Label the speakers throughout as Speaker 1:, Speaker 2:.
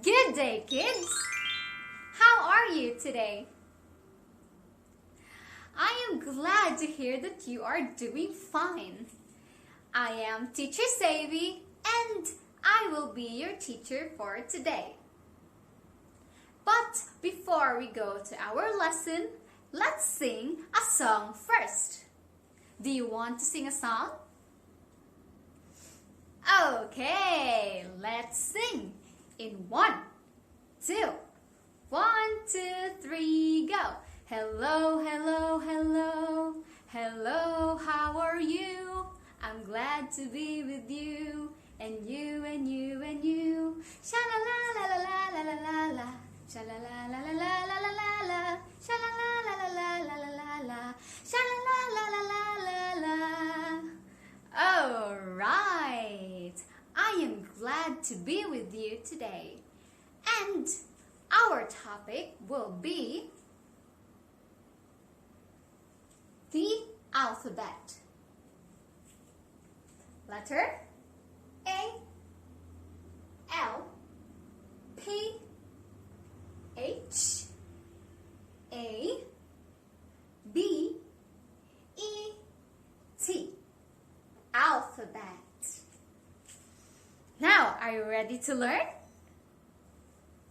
Speaker 1: Good day, kids! How are you today? I am glad to hear that you are doing fine. I am Teacher Savy and I will be your teacher for today. But before we go to our lesson, let's sing a song first. Do you want to sing a song? Okay, let's sing. In 1, 2, 1, 2, 3, go. Hello, hello, hello. Hello, how are you? I'm glad to be with you. And you, and you, and you. Sha-la-la-la-la-la-la-la-la. Sha-la-la-la-la-la-la-la-la. Sha-la-la-la-la-la-la-la-la. Sha-la-la-la-la-la-la-la. All right. I am glad to be with you today. And our topic will be the alphabet. Letter A, L, P, H, A, B, E, T. Alphabet. Now, are you ready to learn?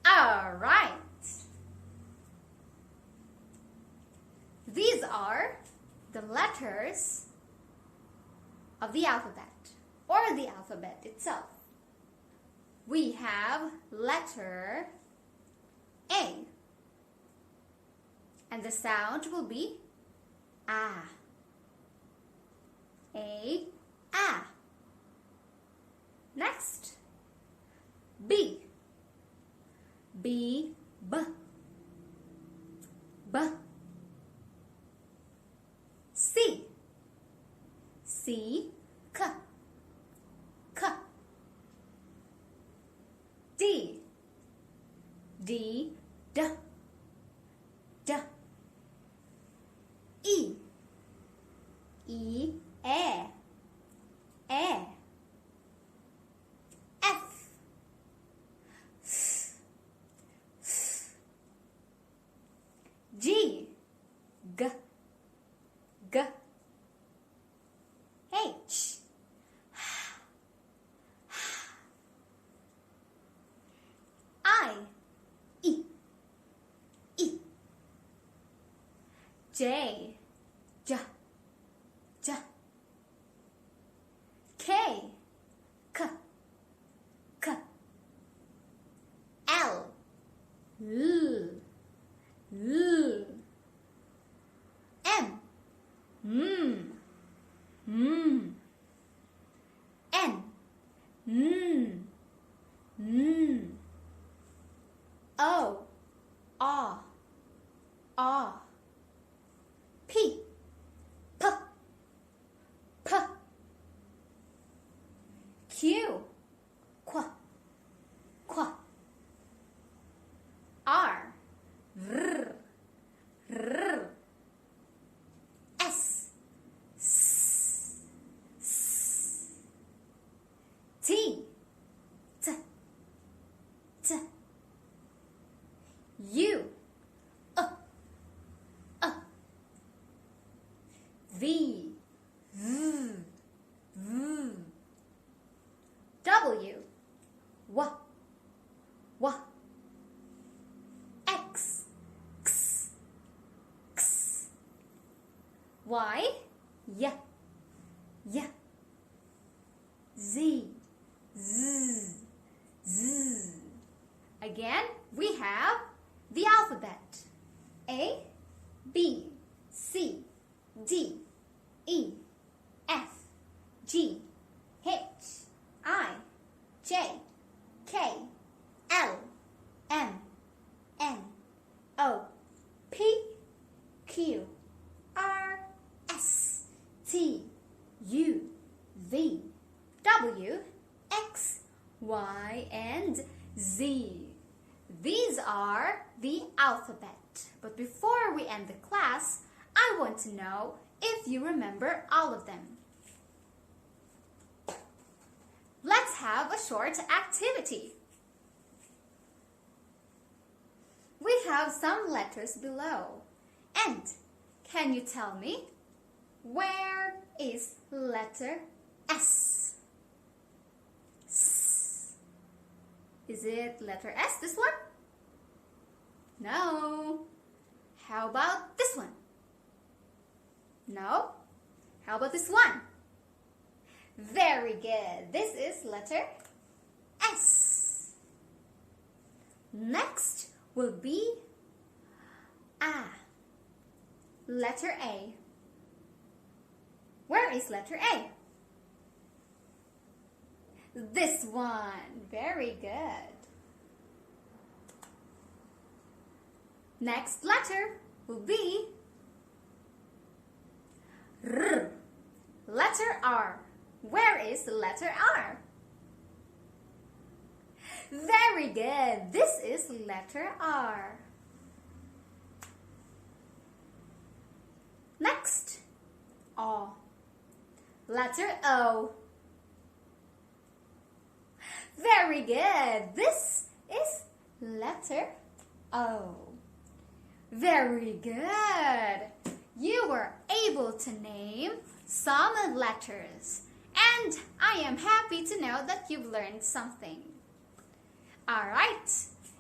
Speaker 1: All right. These are the letters of the alphabet, or the alphabet itself. We have letter A, and the sound will be ah. A, ah. Next, B, B, B, B. C, C, K, K. D, D, D, D. E, E, E, E. F, G, G, G. H, I, E, E. J, J, J. K, K, K. L, L, L. M, N, O, A. P, P, P. Q, Qu, Qu. R, R, R. S, S, S. T, T, T. U, V, V, V. W, W, W. X, X, X. Y, Y, Y. Z, Z, Z. Again, we have the alphabet. A, B, C, D, E, F, G, H, I, J, K, L, M, N, O, P, Q, R, S, T, U, V, W, X, Y, and Z. These are the alphabet. But before we end the class, I want to know if you remember all of them. Let's have a short activity. we have some letters below. And can you tell me, where is letter S? S. Is it letter S, this one? No. How about this one? No. How about this one? Very good. This is letter S. Next will be A. Letter A. Where is letter A? This one. Very good. Next letter will be R. Letter R. Where is the letter R? Very good. This is letter R. Next, O. Letter O. Very good. This is letter O. Very good. You were able to name some letters, and I am happy to know that you've learned something. All right,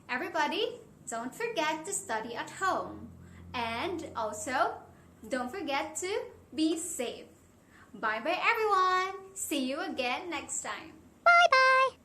Speaker 1: everybody, don't forget to study at home, and also don't forget to be safe. Bye-bye, everyone. See you again next time.
Speaker 2: Bye-bye.